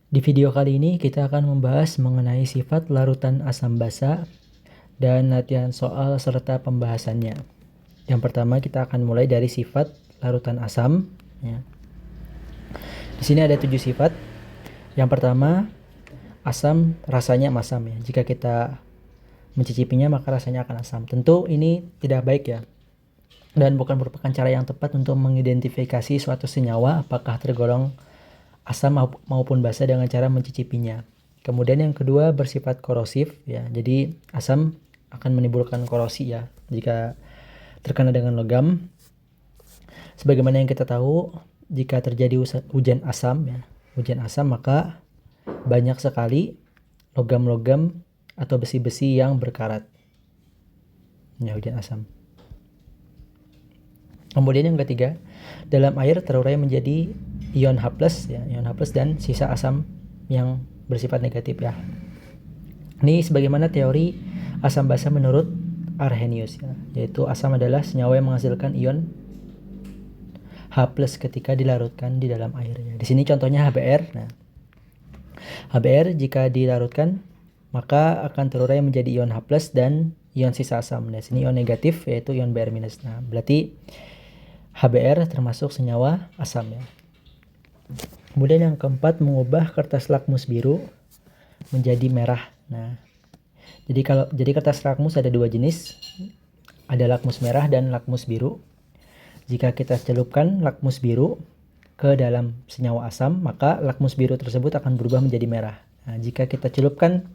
Di video kali ini kita akan membahas mengenai sifat larutan asam basa dan latihan soal serta pembahasannya. Yang pertama kita akan mulai dari sifat larutan asam. Ya. Di sini ada 7 sifat. Yang pertama, asam rasanya masam ya. Jika kita mencicipinya maka rasanya akan asam. Tentu ini tidak baik ya. Dan bukan merupakan cara yang tepat untuk mengidentifikasi suatu senyawa apakah tergolong asam maupun basa dengan cara mencicipinya. Kemudian yang kedua bersifat korosif ya. Jadi asam akan menimbulkan korosi ya jika terkena dengan logam. Sebagaimana yang kita tahu, jika terjadi hujan asam ya, hujan asam maka banyak sekali logam-logam atau besi-besi yang berkarat. Ya, hujan asam. Kemudian yang ketiga, dalam air terurai menjadi ion H+, ya, ion H+ dan sisa asam yang bersifat negatif ya. Ini sebagaimana teori asam basa menurut Arrhenius ya, yaitu asam adalah senyawa yang menghasilkan ion H+ ketika dilarutkan di dalam air ya. Di sini contohnya HBr. Nah, HBr jika dilarutkan maka akan terurai menjadi ion H+ dan ion sisa asam. Nah, sini ion negatif yaitu ion Br-. Nah, berarti HBr termasuk senyawa asam ya. Kemudian yang keempat, mengubah kertas lakmus biru menjadi merah. Nah, jadi kertas lakmus ada dua jenis. Ada lakmus merah dan lakmus biru. Jika kita celupkan lakmus biru ke dalam senyawa asam, maka lakmus biru tersebut akan berubah menjadi merah. Nah, jika kita celupkan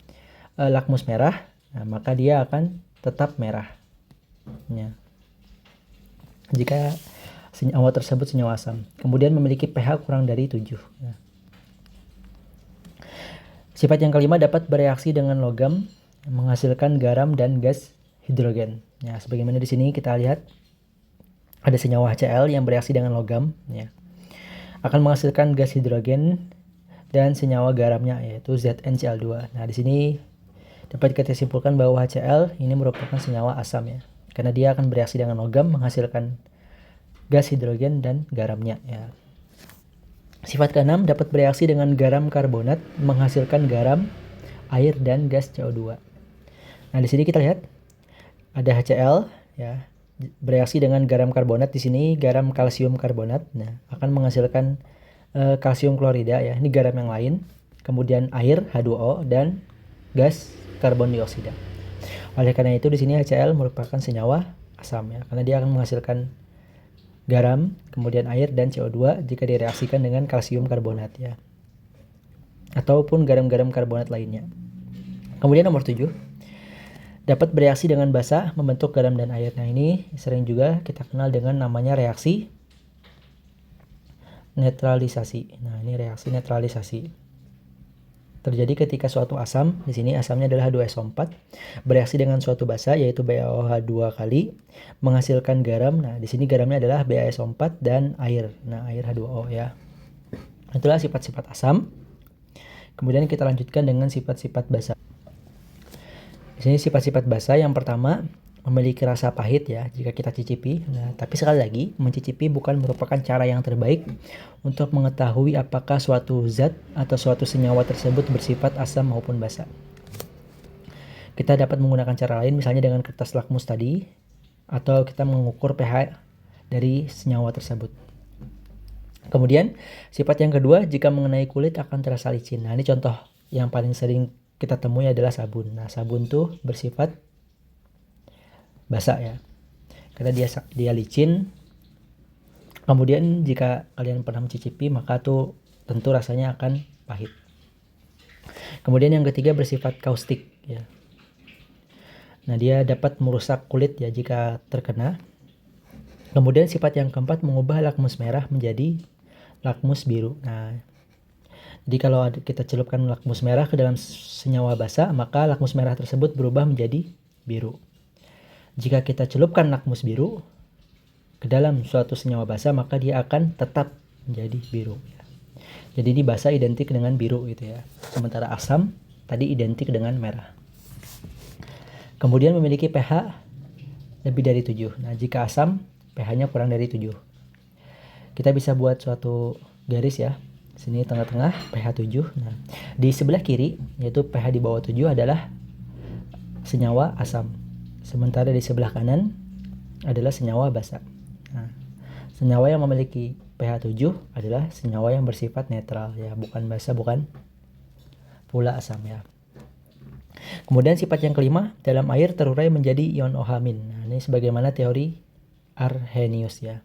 lakmus merah, nah, maka dia akan tetap merah. Ya. Jika senyawa tersebut senyawa asam. Kemudian memiliki pH kurang dari 7. Nah. Sifat yang kelima, dapat bereaksi dengan logam menghasilkan garam dan gas hidrogen. Ya, sebagaimana di sini kita lihat ada senyawa HCl yang bereaksi dengan logam ya. Akan menghasilkan gas hidrogen dan senyawa garamnya yaitu ZnCl2. Nah, di sini dapat kita simpulkan bahwa HCl ini merupakan senyawa asam ya. Karena dia akan bereaksi dengan logam menghasilkan gas hidrogen dan garamnya ya. Sifat keenam, dapat bereaksi dengan garam karbonat menghasilkan garam, air dan gas CO2. Nah, di sini kita lihat ada HCl ya, bereaksi dengan garam karbonat. Di sini garam kalsium karbonat. Nah, akan menghasilkan kalsium klorida ya. Ini garam yang lain. Kemudian air H2O dan gas karbon dioksida. Oleh karena itu di sini HCl merupakan senyawa asam ya, karena dia akan menghasilkan garam, kemudian air dan CO2 jika direaksikan dengan kalsium karbonat ya. Ataupun garam-garam karbonat lainnya. Kemudian nomor 7, dapat bereaksi dengan basa membentuk garam dan air. Nah, ini sering juga kita kenal dengan namanya reaksi netralisasi. Nah, ini reaksi netralisasi. Terjadi ketika suatu asam, di sini asamnya adalah H2SO4, bereaksi dengan suatu basa yaitu BaOH2 kali menghasilkan garam. Nah, di sini garamnya adalah BaSO4 dan air. Nah, air H2O ya. Itulah sifat-sifat asam. Kemudian kita lanjutkan dengan sifat-sifat basa. Di sini sifat-sifat basa yang pertama, memiliki rasa pahit ya jika kita cicipi. Nah, tapi sekali lagi, mencicipi bukan merupakan cara yang terbaik untuk mengetahui apakah suatu zat atau suatu senyawa tersebut bersifat asam maupun basa. Kita dapat menggunakan cara lain, misalnya dengan kertas lakmus tadi, atau kita mengukur pH dari senyawa tersebut. Kemudian, sifat yang kedua, jika mengenai kulit akan terasa licin. Nah, ini contoh yang paling sering kita temui adalah sabun. Nah, sabun tuh bersifat basa ya, karena dia licin. Kemudian jika kalian pernah mencicipi maka tuh tentu rasanya akan pahit. Kemudian yang ketiga bersifat kaustik ya. Nah, dia dapat merusak kulit ya jika terkena. Kemudian sifat yang keempat, mengubah lakmus merah menjadi lakmus biru. Nah, jadi kalau kita celupkan lakmus merah ke dalam senyawa basa maka lakmus merah tersebut berubah menjadi biru. Jika kita celupkan lakmus biru ke dalam suatu senyawa basa maka dia akan tetap menjadi biru. Jadi ini basa identik dengan biru gitu ya. Sementara asam tadi identik dengan merah. Kemudian memiliki pH lebih dari 7. Nah, jika asam pH-nya kurang dari 7. Kita bisa buat suatu garis ya. Sini tengah-tengah pH 7. Nah, di sebelah kiri yaitu pH di bawah 7 adalah senyawa asam. Sementara di sebelah kanan adalah senyawa basa. Nah, senyawa yang memiliki pH 7 adalah senyawa yang bersifat netral ya, bukan basa, bukan pula asam ya. Kemudian sifat yang kelima, dalam air terurai menjadi ion OH-. Nah, ini sebagaimana teori Arrhenius ya.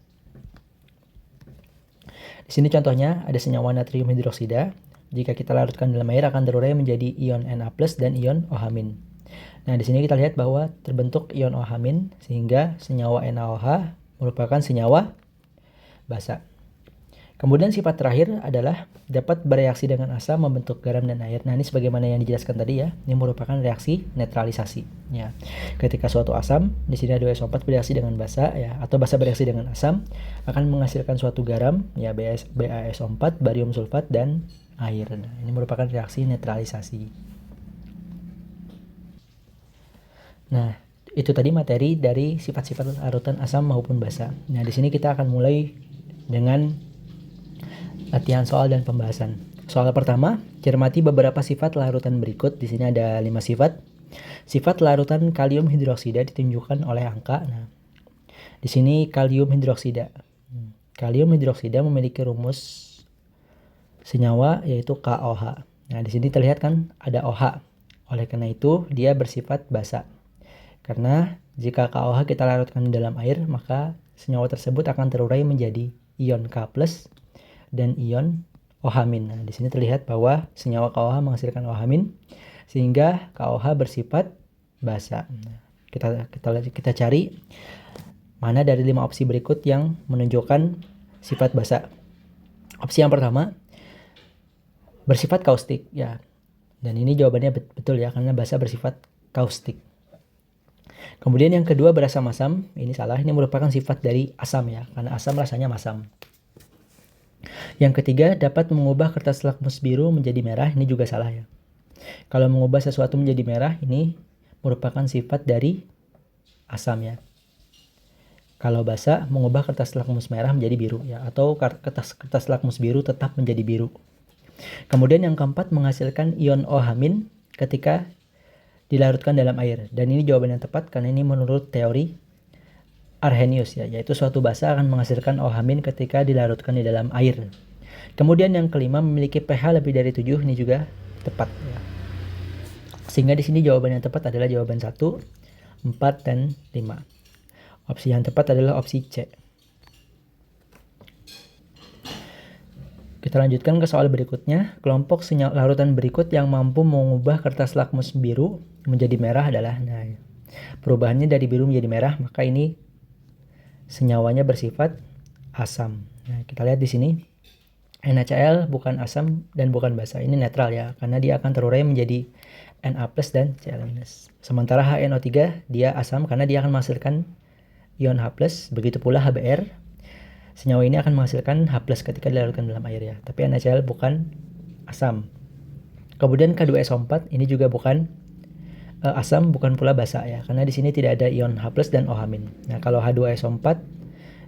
Di sini contohnya ada senyawa natrium hidroksida. Jika kita larutkan dalam air akan terurai menjadi ion Na+ dan ion OH-. Nah, di sini kita lihat bahwa terbentuk ion OH- sehingga senyawa NaOH merupakan senyawa basa. Kemudian sifat terakhir adalah dapat bereaksi dengan asam membentuk garam dan air. Nah, ini sebagaimana yang dijelaskan tadi ya. Ini merupakan reaksi netralisasi ya. Ketika suatu asam, di sini H2SO4 bereaksi dengan basa ya, atau basa bereaksi dengan asam akan menghasilkan suatu garam ya, BaSO4, barium sulfat dan air. Nah, ini merupakan reaksi netralisasi. Nah, itu tadi materi dari sifat-sifat larutan asam maupun basa. Nah, di sini kita akan mulai dengan latihan soal dan pembahasan. Soal pertama, cermati beberapa sifat larutan berikut. Di sini ada 5 sifat. Sifat larutan kalium hidroksida ditunjukkan oleh angka. Nah, di sini kalium hidroksida. Kalium hidroksida memiliki rumus senyawa yaitu KOH. Nah, di sini terlihat kan ada OH. Oleh karena itu, dia bersifat basa. Karena jika KOH kita larutkan di dalam air, maka senyawa tersebut akan terurai menjadi ion K+ dan ion OH-. Nah, di sini terlihat bahwa senyawa KOH menghasilkan OH- sehingga KOH bersifat basa. Nah, kita cari mana dari 5 opsi berikut yang menunjukkan sifat basa. Opsi yang pertama bersifat kaustik ya. Dan ini jawabannya betul ya, karena basa bersifat kaustik. Kemudian yang kedua berasam asam, ini salah, ini merupakan sifat dari asam ya, karena asam rasanya masam. Yang ketiga, dapat mengubah kertas lakmus biru menjadi merah. Ini juga salah ya. Kalau mengubah sesuatu menjadi merah, ini merupakan sifat dari asam ya. Kalau basa, mengubah kertas lakmus merah menjadi biru ya. Atau kertas lakmus biru tetap menjadi biru. Kemudian yang keempat, menghasilkan ion OH- ketika dilarutkan dalam air. Dan ini jawaban yang tepat karena ini menurut teori Arrhenius ya. Yaitu suatu basa akan menghasilkan OH- ketika dilarutkan di dalam air. Kemudian yang kelima, memiliki pH lebih dari 7, ini juga tepat ya. Sehingga di sini jawaban yang tepat adalah jawaban 1, 4, dan 5. Opsi yang tepat adalah opsi C. Kita lanjutkan ke soal berikutnya. Kelompok senyawa larutan berikut yang mampu mengubah kertas lakmus biru menjadi merah adalah, nah, perubahannya dari biru menjadi merah, maka ini senyawanya bersifat asam. Nah, kita lihat di sini. NaCl bukan asam dan bukan basa. Ini netral ya, karena dia akan terurai menjadi Na+ dan Cl-. Sementara HNO3 dia asam karena dia akan menghasilkan ion H+, begitu pula HBr. Senyawa ini akan menghasilkan H+ ketika dilarutkan dalam air ya. Tapi NaCl bukan asam. Kemudian K2SO4 ini juga bukan asam, bukan pula basa ya, karena di sini tidak ada ion H+ dan OH-. Nah, kalau H2SO4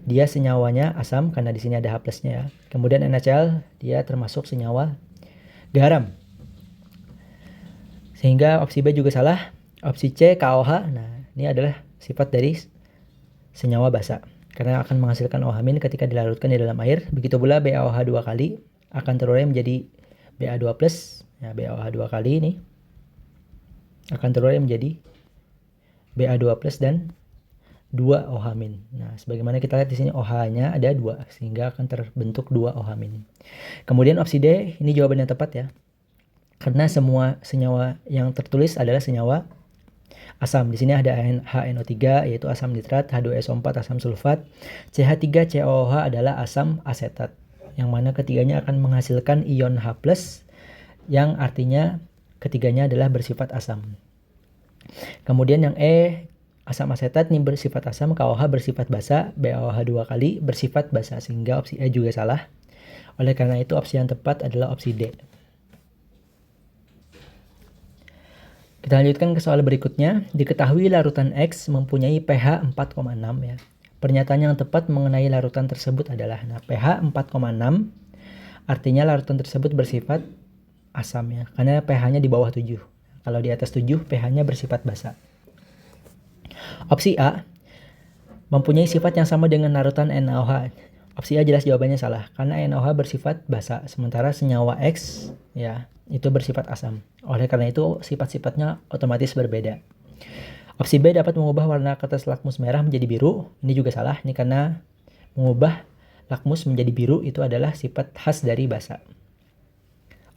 dia senyawanya asam karena di sini ada H+-nya ya. Kemudian NaCl dia termasuk senyawa garam. Sehingga opsi B juga salah. Opsi C KOH. Nah, ini adalah sifat dari senyawa basa karena akan menghasilkan OH- ketika dilarutkan di dalam air. Begitu pula BaOH 2 kali akan terurai menjadi Ba2+. Ya, BaOH 2 kali ini akan terurai menjadi Ba2+ dan 2 OH-. Nah, sebagaimana kita lihat di sini OH-nya ada 2 sehingga akan terbentuk 2 OH-. Kemudian opsi D, ini jawaban yang tepat ya. Karena semua senyawa yang tertulis adalah senyawa asam. Di sini ada HNO3 yaitu asam nitrat, H2SO4 asam sulfat, CH3COOH adalah asam asetat. Yang mana ketiganya akan menghasilkan ion H+ yang artinya ketiganya adalah bersifat asam. Kemudian yang E, asam asetat ini bersifat asam, KOH bersifat basa, BaOH 2 kali bersifat basa, sehingga opsi E juga salah. Oleh karena itu opsi yang tepat adalah opsi D. Kita lanjutkan ke soal berikutnya. Diketahui larutan X mempunyai pH 4,6 ya. Pernyataan yang tepat mengenai larutan tersebut adalah, nah, pH 4,6 artinya larutan tersebut bersifat asam ya, karena pH-nya di bawah 7. Kalau di atas 7, pH-nya bersifat basa. Opsi A, mempunyai sifat yang sama dengan larutan NaOH. Opsi A jelas jawabannya salah, karena NaOH bersifat basa, sementara senyawa X ya itu bersifat asam. Oleh karena itu sifat-sifatnya otomatis berbeda. Opsi B, dapat mengubah warna kertas lakmus merah menjadi biru. Ini juga salah, ini karena mengubah lakmus menjadi biru itu adalah sifat khas dari basa.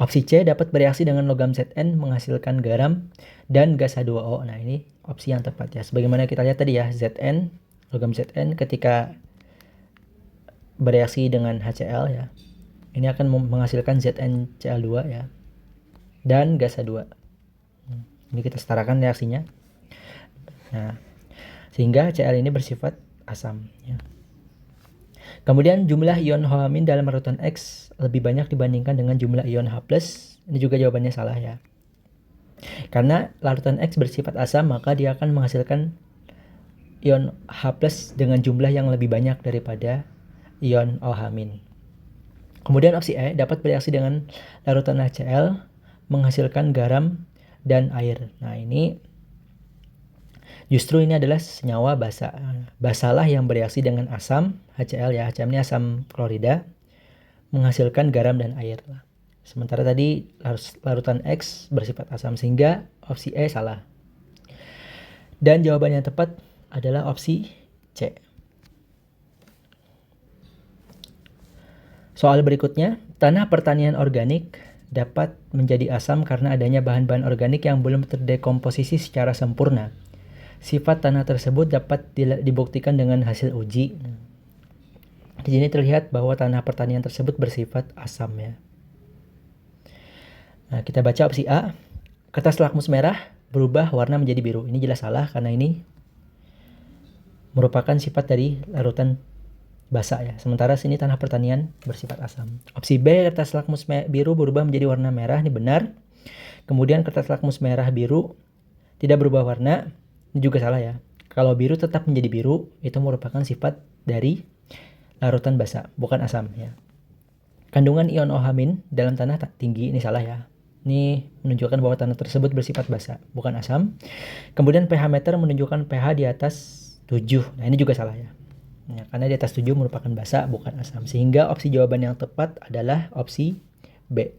Opsi C, dapat bereaksi dengan logam Zn menghasilkan garam dan gas H2O. Nah, ini opsi yang tepat ya. Sebagaimana kita lihat tadi ya, logam Zn ketika bereaksi dengan HCl ya, ini akan menghasilkan ZnCl2 ya, dan gas H2. Ini kita setarakan reaksinya. Nah, sehingga HCl ini bersifat asam ya. Kemudian jumlah ion OH- dalam larutan X lebih banyak dibandingkan dengan jumlah ion H+. Ini juga jawabannya salah ya. Karena larutan X bersifat asam, maka dia akan menghasilkan ion H+ dengan jumlah yang lebih banyak daripada ion OH-. Kemudian opsi E, dapat bereaksi dengan larutan HCl menghasilkan garam dan air. Nah, ini justru ini adalah senyawa basa. Basalah yang bereaksi dengan asam HCl ya. HCl ini asam klorida menghasilkan garam dan air. Sementara tadi larutan X bersifat asam, sehingga opsi E salah. Dan jawaban yang tepat adalah opsi C. Soal berikutnya, tanah pertanian organik dapat menjadi asam karena adanya bahan-bahan organik yang belum terdekomposisi secara sempurna. Sifat tanah tersebut dapat dibuktikan dengan hasil uji. Di sini terlihat bahwa tanah pertanian tersebut bersifat asam ya. Nah, kita baca opsi A. Kertas lakmus merah berubah warna menjadi biru. Ini jelas salah karena ini merupakan sifat dari larutan basa ya. Sementara sini tanah pertanian bersifat asam. Opsi B, kertas lakmus biru berubah menjadi warna merah. Ini benar. Kemudian kertas lakmus merah biru tidak berubah warna. Ini juga salah ya. Kalau biru tetap menjadi biru, itu merupakan sifat dari larutan basa, bukan asam ya. Kandungan ion OH- dalam tanah tinggi, ini salah ya. Ini menunjukkan bahwa tanah tersebut bersifat basa, bukan asam. Kemudian pH meter menunjukkan pH di atas 7. Nah, ini juga salah ya. Ya, karena di atas 7 merupakan basa, bukan asam. Sehingga opsi jawaban yang tepat adalah opsi B.